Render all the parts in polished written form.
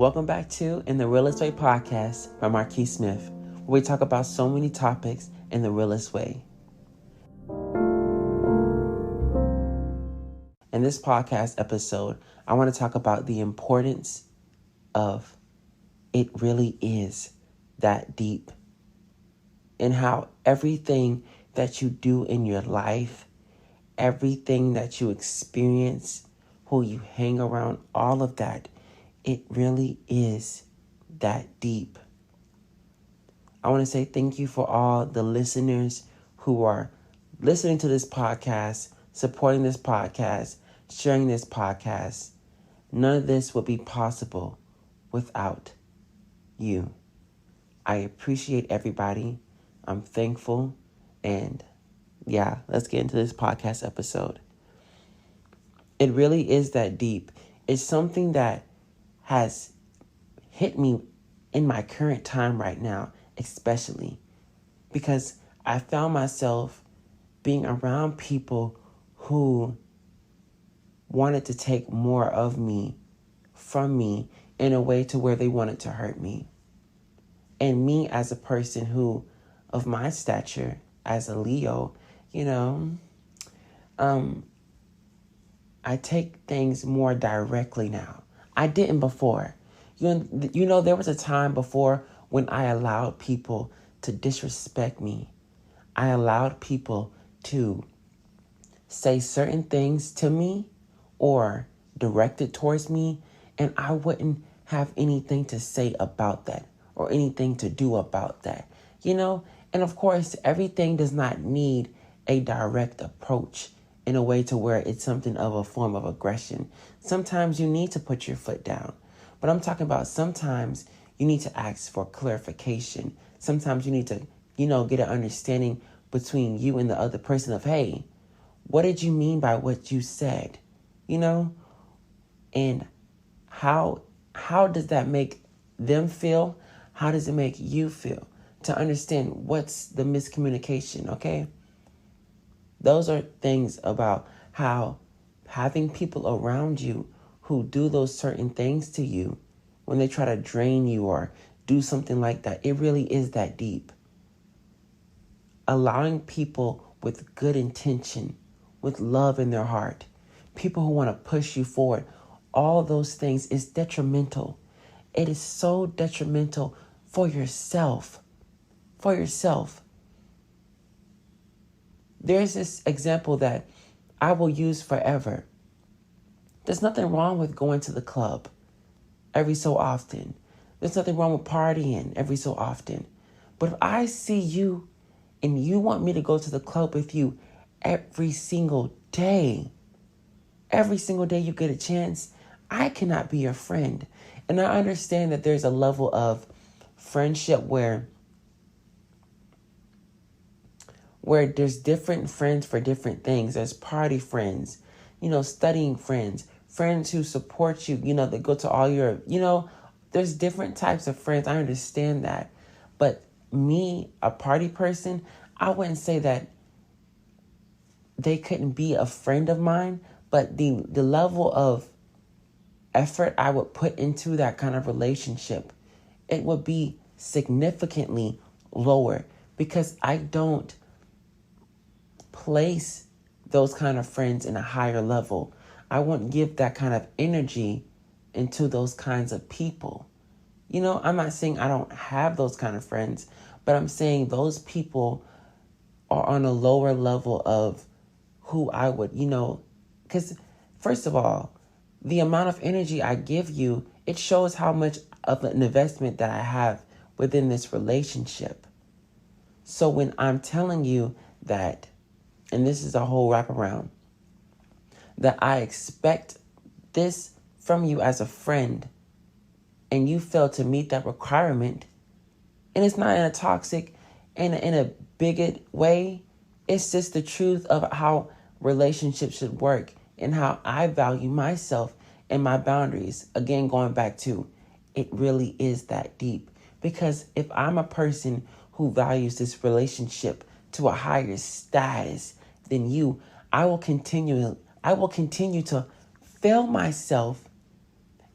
Welcome back to NTheRealestWay Podcast by Marqes Smith, where we talk about so many topics in the realest way. In this podcast episode, I want to talk about the importance of it really is that deep, and how everything that you do in your life, everything that you experience, who you hang around, all of that, it really is that deep. I want to say thank you for all the listeners who are listening to this podcast, supporting this podcast, sharing this podcast. None of this would be possible without you. I appreciate everybody. I'm thankful. And yeah, let's get into this podcast episode. It really is that deep. It's something that has hit me in my current time right now, especially because I found myself being around people who wanted to take more of me from me in a way to where they wanted to hurt me. And me as a person who, of my stature, as a Leo, I take things more directly now. I didn't before. There was a time before when I allowed people to disrespect me. I allowed people to say certain things to me or direct it towards me, and I wouldn't have anything to say about that or anything to do about that. And of course, everything does not need a direct approach in a way to where it's something of a form of aggression. Sometimes you need to put your foot down. But I'm talking about sometimes you need to ask for clarification. Sometimes you need to, get an understanding between you and the other person of, hey, what did you mean by what you said? And how does that make them feel? How does it make you feel? To understand what's the miscommunication, okay? Those are things about how having people around you who do those certain things to you when they try to drain you or do something like that, it really is that deep. Allowing people with good intention, with love in their heart, people who want to push you forward, all those things is detrimental. It is so detrimental for yourself. For yourself. There's this example that I will use forever. There's nothing wrong with going to the club every so often. There's nothing wrong with partying every so often. But if I see you and you want me to go to the club with you every single day you get a chance, I cannot be your friend. And I understand that there's a level of friendship where there's different friends for different things. There's party friends, studying friends, friends who support you, that go to all your, there's different types of friends. I understand that. But me, a party person, I wouldn't say that they couldn't be a friend of mine, but the level of effort I would put into that kind of relationship, it would be significantly lower because I don't place those kind of friends in a higher level. I won't give that kind of energy into those kinds of people. I'm not saying I don't have those kind of friends, but I'm saying those people are on a lower level of who I would, because first of all, the amount of energy I give you, it shows how much of an investment that I have within this relationship. So when I'm telling you that, and this is a whole wraparound, that I expect this from you as a friend, and you fail to meet that requirement, and it's not in a toxic, in a bigot way, it's just the truth of how relationships should work and how I value myself and my boundaries. Again, going back to, it really is that deep. Because if I'm a person who values this relationship to a higher status than you, I will continue to fail myself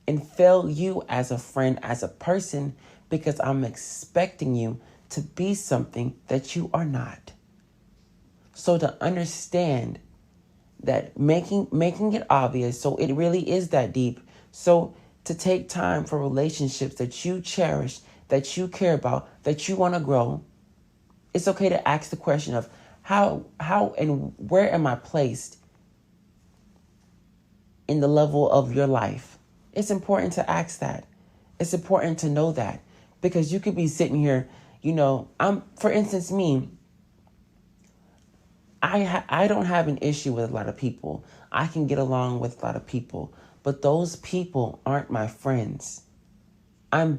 and fail you as a friend, as a person, because I'm expecting you to be something that you are not. So to understand that making it obvious, so it really is that deep. So to take time for relationships that you cherish, that you care about, that you want to grow, it's okay to ask the question of how and where am I placed in the level of your life? It's important to ask that. It's important to know that, because you could be sitting here, for instance, me, I don't have an issue with a lot of people. I can get along with a lot of people, but those people aren't my friends. I'm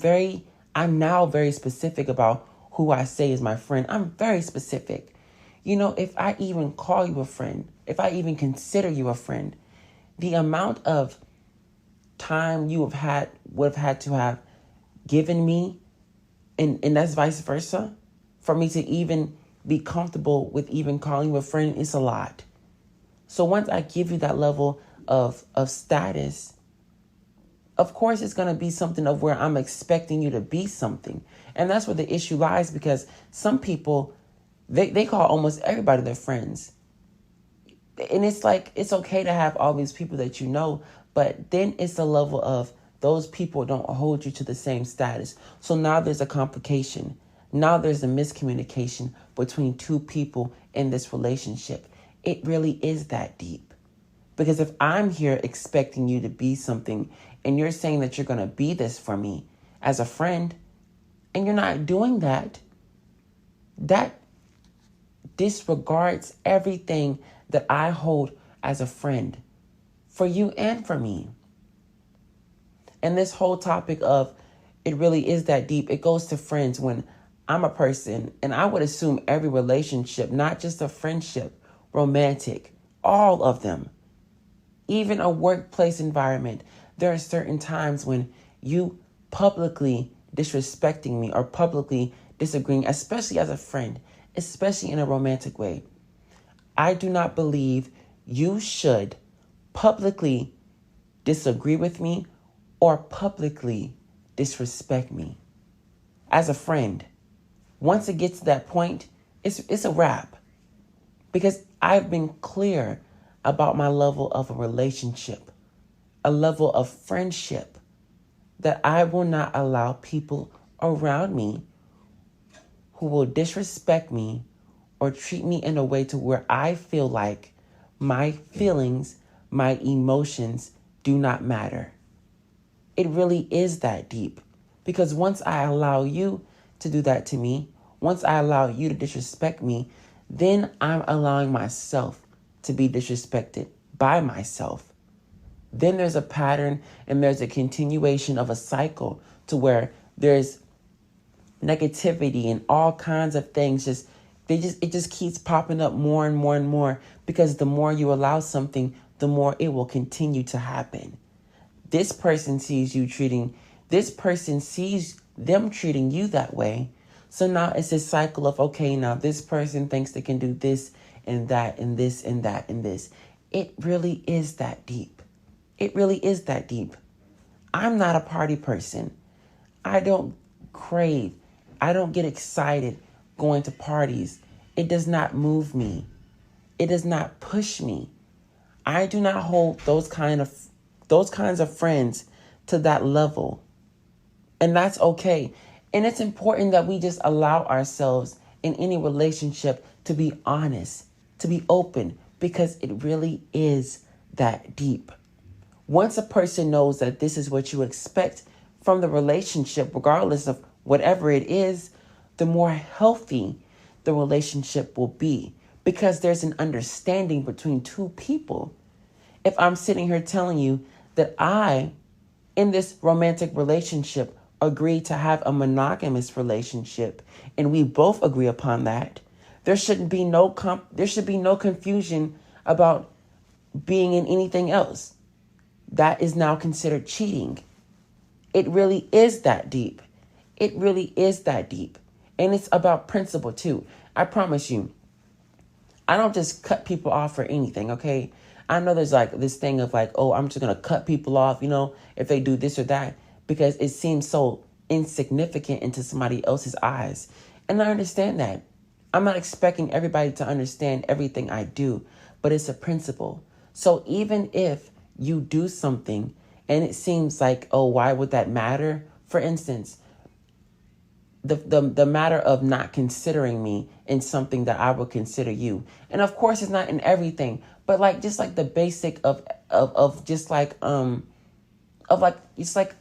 now very specific about who I say is my friend. I'm very specific. If I even call you a friend, if I even consider you a friend, the amount of time you would have had to have given me, and that's vice versa, for me to even be comfortable with even calling you a friend, is a lot. So once I give you that level of status, of course it's going to be something of where I'm expecting you to be something. And that's where the issue lies, because some people, they call almost everybody their friends. And it's like, it's okay to have all these people that you know, but then it's the level of those people don't hold you to the same status. So now there's a complication. Now there's a miscommunication between two people in this relationship. It really is that deep. Because if I'm here expecting you to be something, and you're saying that you're going to be this for me as a friend, and you're not doing that, that disregards everything that I hold as a friend for you and for me. And this whole topic of it really is that deep, it goes to friends. When I'm a person, and I would assume every relationship, not just a friendship, romantic, all of them, even a workplace environment, there are certain times when you publicly disrespecting me or publicly disagreeing, especially as a friend, especially in a romantic way. I do not believe you should publicly disagree with me or publicly disrespect me as a friend. Once it gets to that point, it's a wrap. Because I've been clear about my level of a relationship, a level of friendship, that I will not allow people around me who will disrespect me or treat me in a way to where I feel like my feelings, my emotions do not matter. It really is that deep. Because once I allow you to do that to me, once I allow you to disrespect me, then I'm allowing myself to be disrespected by myself. Then there's a pattern and there's a continuation of a cycle to where there's negativity and all kinds of things. It just keeps popping up more and more and more, because the more you allow something, the more it will continue to happen. This person sees them treating you that way. So now it's this cycle of, okay, now this person thinks they can do this and that and this and that and this. It really is that deep. It really is that deep. I'm not a party person. I don't get excited going to parties. It does not move me. It does not push me. I do not hold those kinds of friends to that level. And that's okay. And it's important that we just allow ourselves in any relationship to be honest, to be open, because it really is that deep. Once a person knows that this is what you expect from the relationship, regardless of whatever it is, the more healthy the relationship will be, because there's an understanding between two people. If I'm sitting here telling you that I, in this romantic relationship, agree to have a monogamous relationship, and we both agree upon that, there should be no confusion about being in anything else. That is now considered cheating. It really is that deep. It really is that deep. And it's about principle too. I promise you, I don't just cut people off for anything, okay? I know there's like this thing of like, oh, I'm just going to cut people off, if they do this or that, because it seems so insignificant into somebody else's eyes. And I understand that. I'm not expecting everybody to understand everything I do, but it's a principle. So even if you do something and it seems like, oh, why would that matter? For instance, the matter of not considering me in something that I would consider you. And of course it's not in everything, but like just like the basic of just like of like it's like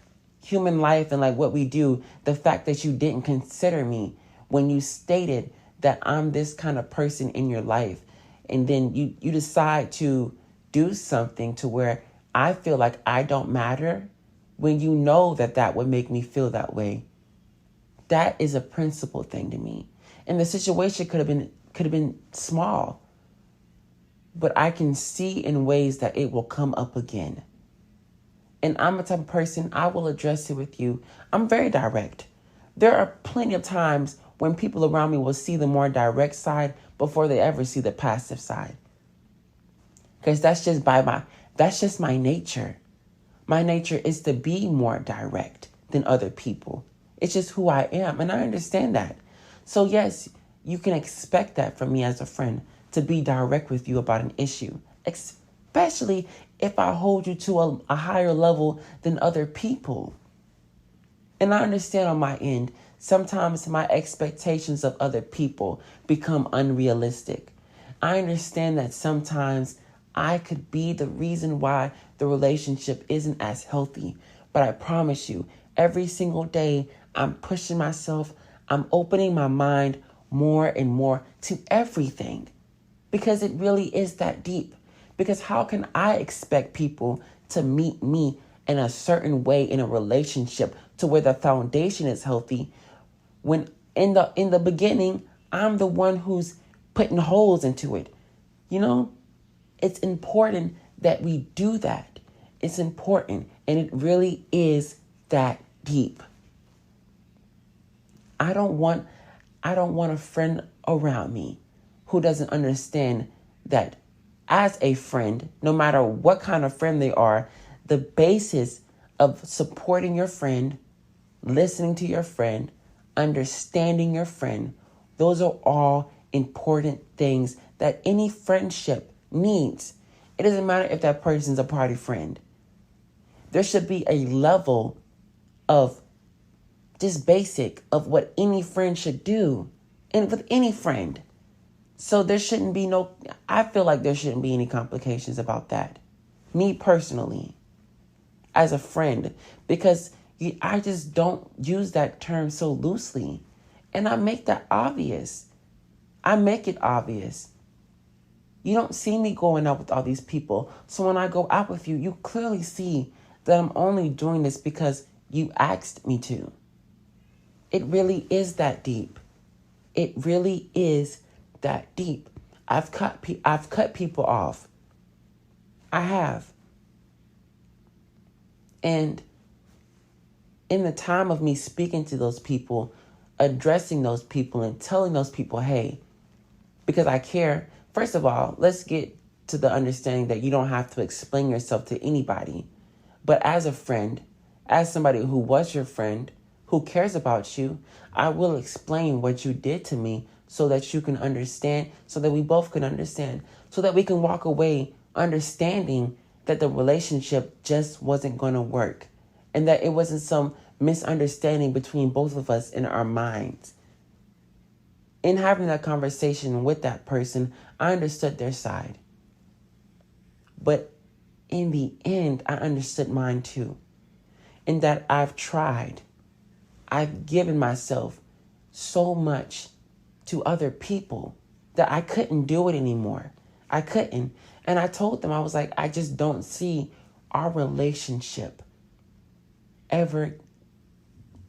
human life and like what we do, the fact that you didn't consider me when you stated that I'm this kind of person in your life, and then you decide to do something to where I feel like I don't matter, when you know that would make me feel that way. That is a principle thing to me. And the situation could have been small, but I can see in ways that it will come up again. And I'm a type of person, I will address it with you. I'm very direct. There are plenty of times when people around me will see the more direct side before they ever see the passive side. Because that's just my nature. My nature is to be more direct than other people. It's just who I am, and I understand that. So yes, you can expect that from me as a friend, to be direct with you about an issue, especially if I hold you to a higher level than other people. And I understand on my end, sometimes my expectations of other people become unrealistic. I understand that sometimes I could be the reason why the relationship isn't as healthy. But I promise you, every single day, I'm pushing myself. I'm opening my mind more and more to everything. Because it really is that deep. Because how can I expect people to meet me in a certain way in a relationship to where the foundation is healthy, when in the beginning, I'm the one who's putting holes into it? It's important that we do that. It's important, and it really is that deep. I don't want a friend around me who doesn't understand that as a friend, no matter what kind of friend they are, the basis of supporting your friend, listening to your friend, understanding your friend, those are all important things that any friendship needs. It doesn't matter if that person's a party friend. There should be a level of just basic of what any friend should do, and with any friend. So there shouldn't be I feel like there shouldn't be any complications about that. Me personally, as a friend, because I just don't use that term so loosely. And I make that obvious. I make it obvious. You don't see me going out with all these people. So when I go out with you, you clearly see that I'm only doing this because you asked me to. It really is that deep. It really is that deep. I've cut people off. I have. And in the time of me speaking to those people, addressing those people and telling those people, hey, because I care. First of all, let's get to the understanding that you don't have to explain yourself to anybody. But as a friend, as somebody who was your friend, who cares about you, I will explain what you did to me so that you can understand, so that we both can understand, so that we can walk away understanding that the relationship just wasn't going to work, and that it wasn't some misunderstanding between both of us in our minds. In having that conversation with that person, I understood their side. But in the end, I understood mine too. In that I've tried. I've given myself so much to other people that I couldn't do it anymore. I couldn't. And I told them, I was like, I just don't see our relationship ever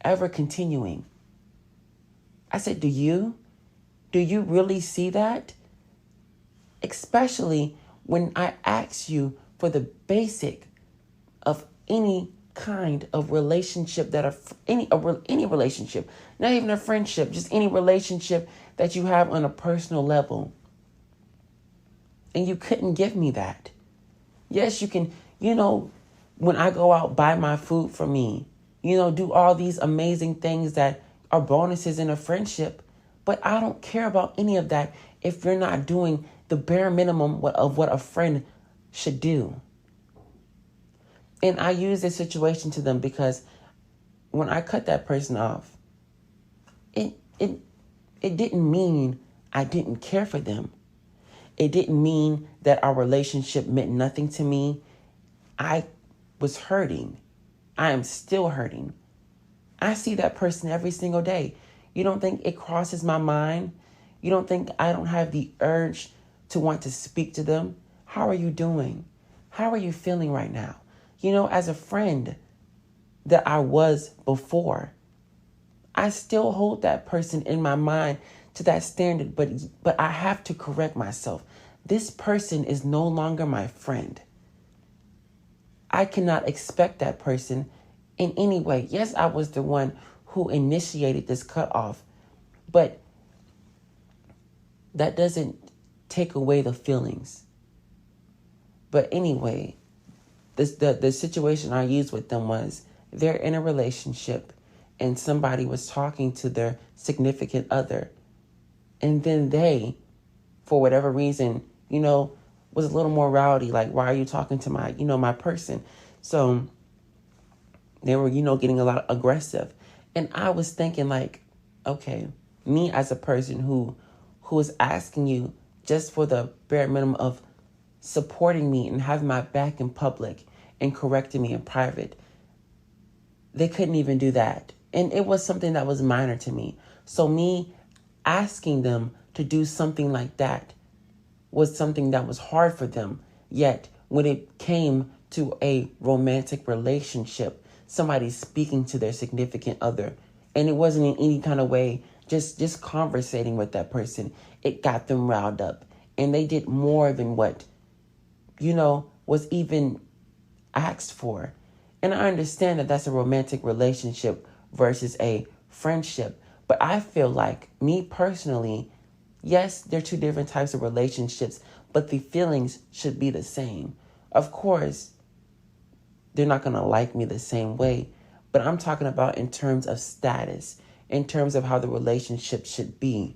continuing. I said, do you? Do you really see that? Especially when I ask you for the basic of any kind of relationship any relationship, not even a friendship, just any relationship that you have on a personal level. And you couldn't give me that. Yes, you can, when I go out, buy my food for me, do all these amazing things that are bonuses in a friendship. But I don't care about any of that if you're not doing the bare minimum of what a friend should do. And I use this situation to them because when I cut that person off, it didn't mean I didn't care for them. It didn't mean that our relationship meant nothing to me. I was hurting. I am still hurting. I see that person every single day. You don't think it crosses my mind? You don't think I don't have the urge to want to speak to them? How are you doing? How are you feeling right now? As a friend that I was before, I still hold that person in my mind to that standard, but I have to correct myself. This person is no longer my friend. I cannot expect that person in any way. Yes, I was the one who initiated this cutoff, but that doesn't take away the feelings. But anyway, the situation I used with them was they're in a relationship and somebody was talking to their significant other. And then they, for whatever reason, was a little more rowdy. Like, why are you talking to my person? So they were, getting a lot aggressive. And I was thinking like, okay, me as a person who is asking you just for the bare minimum of supporting me and having my back in public and correcting me in private, they couldn't even do that. And it was something that was minor to me. So me asking them to do something like that was something that was hard for them. Yet when it came to a romantic relationship, somebody speaking to their significant other, and it wasn't in any kind of way, just conversating with that person, it got them riled up. And they did more than what, was even asked for. And I understand that that's a romantic relationship versus a friendship. But I feel like, me personally, yes, they're two different types of relationships, but the feelings should be the same. Of course, they're not going to like me the same way, but I'm talking about in terms of status, in terms of how the relationship should be.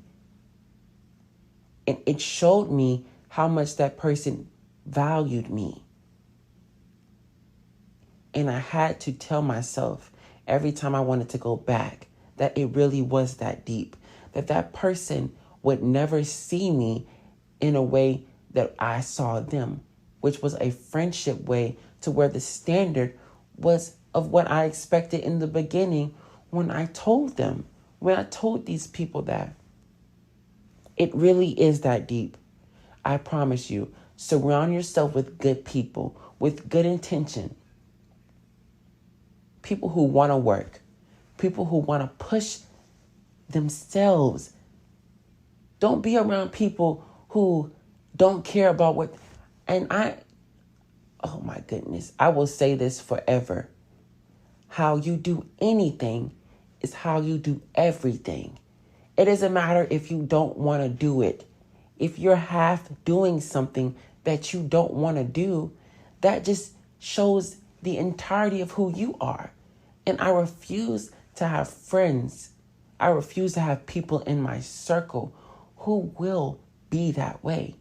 And it showed me how much that person valued me. And I had to tell myself every time I wanted to go back that it really was that deep, that person would never see me in a way that I saw them, which was a friendship way, to where the standard was of what I expected in the beginning when I told these people that. It really is that deep. I promise you, surround yourself with good people, with good intention. People who want to work, people who want to push themselves. Don't be around people who don't care about what, oh my goodness, I will say this forever. How you do anything is how you do everything. It doesn't matter if you don't want to do it. If you're half doing something that you don't want to do, that just shows the entirety of who you are. And I refuse to have friends. I refuse to have people in my circle who will be that way.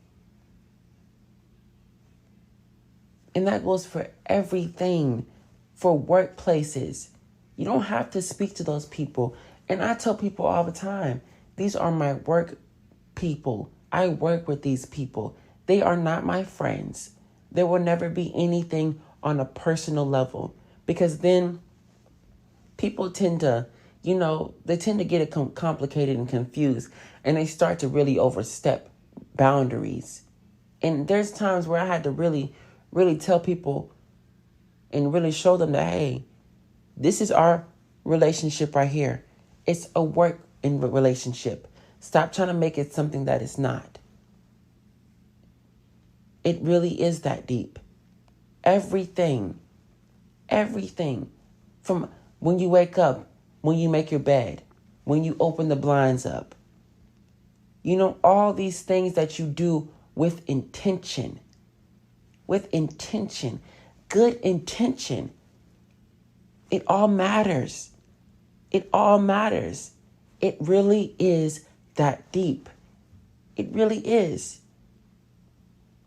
And that goes for everything, for workplaces. You don't have to speak to those people. And I tell people all the time, these are my work people. I work with these people. They are not my friends. There will never be anything on a personal level, because then people tend to, they tend to get it complicated and confused, and they start to really overstep boundaries. And there's times where I had to really, really tell people and really show them that, hey, this is our relationship right here. It's a work relationship. Stop trying to make it something that it's not. It really is that deep. Everything, from when you wake up, when you make your bed, when you open the blinds up, all these things that you do with intention, with intention, good intention. It all matters. It all matters. It really is that deep. It really is.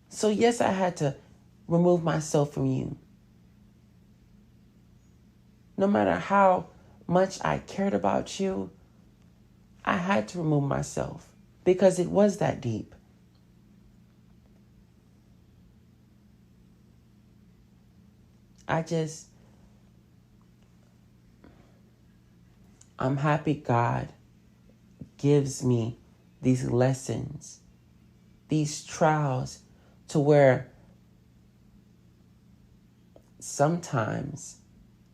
So yes, I had to remove myself from you. No matter how much I cared about you, I had to remove myself because it was that deep. I'm happy God gives me these lessons, these trials, to where sometimes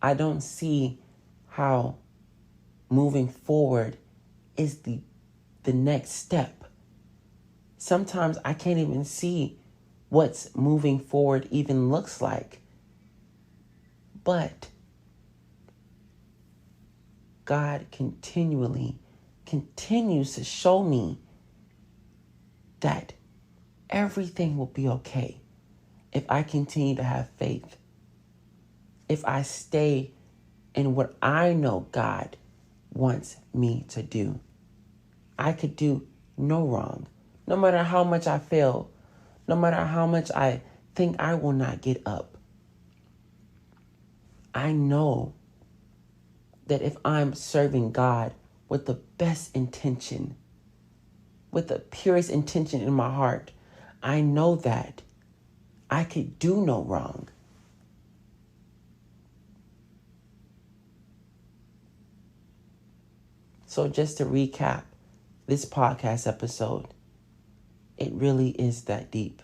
I don't see how moving forward is the next step. Sometimes I can't even see what's moving forward even looks like. But God continues to show me that everything will be okay if I continue to have faith. If I stay in what I know God wants me to do. I could do no wrong. No matter how much I fail, no matter how much I think I will not get up, I know that if I'm serving God with the best intention, with the purest intention in my heart, I know that I could do no wrong. So just to recap this podcast episode, it really is that deep.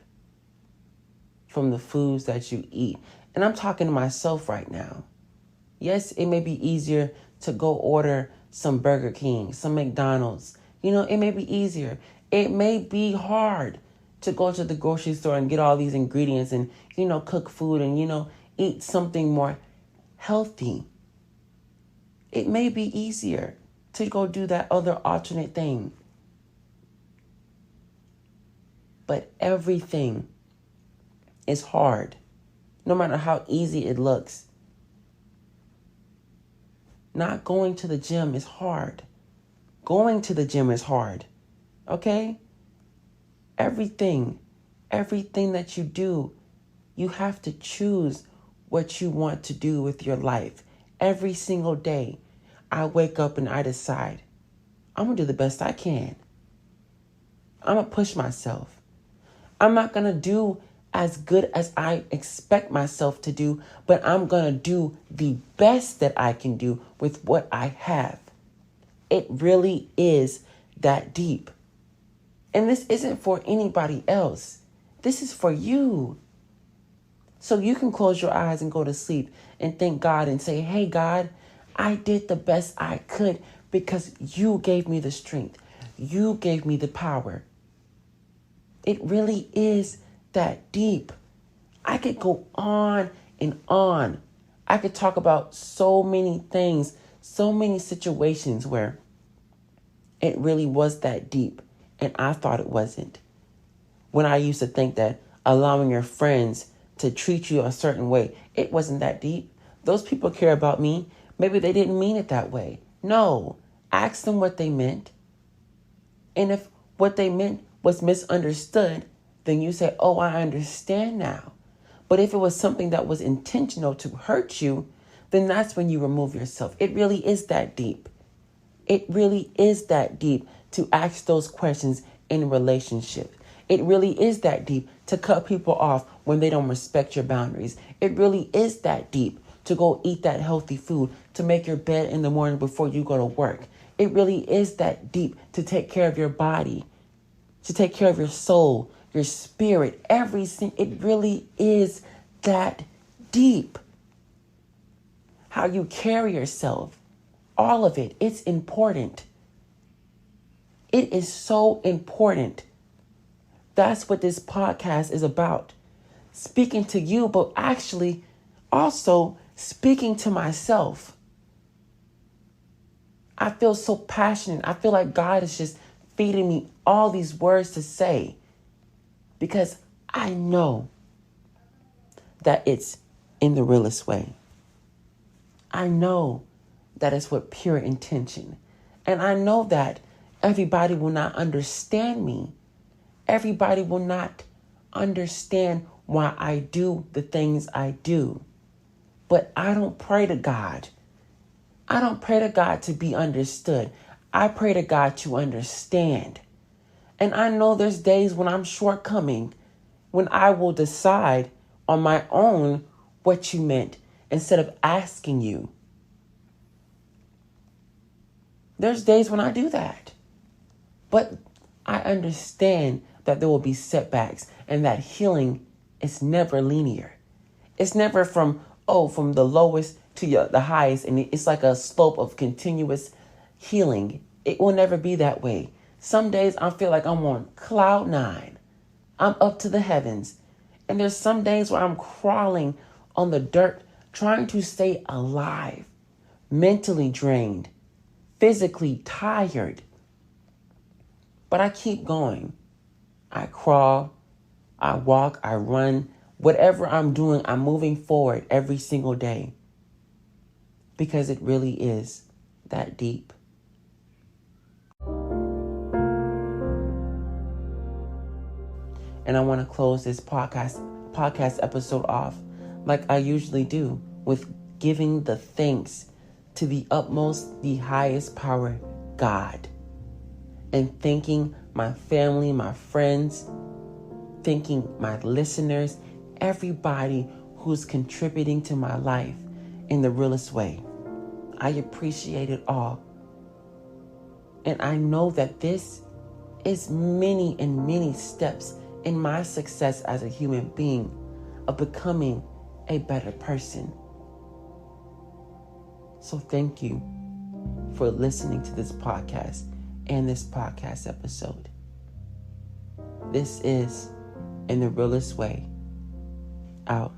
From the foods that you eat. And I'm talking to myself right now. Yes, it may be easier to go order some Burger King, some McDonald's. It may be easier. It may be hard to go to the grocery store and get all these ingredients and, cook food and, eat something more healthy. It may be easier to go do that other alternate thing. But everything is hard, no matter how easy it looks. Not going to the gym is hard. Going to the gym is hard. Okay? Everything that you do, you have to choose what you want to do with your life. Every single day, I wake up and I decide, I'm going to do the best I can. I'm going to push myself. I'm not going to do as good as I expect myself to do, but I'm going to do the best that I can do with what I have. It really is that deep. And this isn't for anybody else. This is for you. So you can close your eyes and go to sleep and thank God and say, hey, God, I did the best I could because you gave me the strength. You gave me the power. It really is that deep. I could go on and on. I could talk about so many things, so many situations where it really was that deep and I thought it wasn't. When I used to think that allowing your friends to treat you a certain way, it wasn't that deep. Those people care about me. Maybe they didn't mean it that way. No, ask them what they meant. And if what they meant was misunderstood, then you say, oh, I understand now. But if it was something that was intentional to hurt you, then that's when you remove yourself. It really is that deep. It really is that deep to ask those questions in a relationship. It really is that deep to cut people off when they don't respect your boundaries. It really is that deep to go eat that healthy food, to make your bed in the morning before you go to work. It really is that deep to take care of your body, to take care of your soul, your spirit, everything. It really is that deep. How you carry yourself, all of it, it's important. It is so important. That's what this podcast is about. Speaking to you, but actually also speaking to myself. I feel so passionate. I feel like God is just feeding me all these words to say because I know that it's in the realest way. I know that it's with pure intention. And I know that everybody will not understand me. Everybody will not understand why I do the things I do. But I don't pray to God. I don't pray to God to be understood. I pray to God to understand. And I know there's days when I'm shortcoming, when I will decide on my own what you meant instead of asking you. There's days when I do that. But I understand that there will be setbacks and that healing is never linear. It's never from the lowest to the highest, and it's like a slope of continuous healing. It will never be that way. Some days I feel like I'm on cloud 9. I'm up to the heavens. And there's some days where I'm crawling on the dirt, trying to stay alive, mentally drained, physically tired. But I keep going. I crawl, I walk, I run. Whatever I'm doing, I'm moving forward every single day. Because it really is that deep. And I want to close this podcast episode off like I usually do, with giving the thanks to the utmost, the highest power, God. And thanking my family, my friends, thanking my listeners, everybody who's contributing to my life in the realest way. I appreciate it all. And I know that this is many and many steps in my success as a human being of becoming a better person. So thank you for listening to this podcast and this podcast episode. This is In the Realest Way. Out.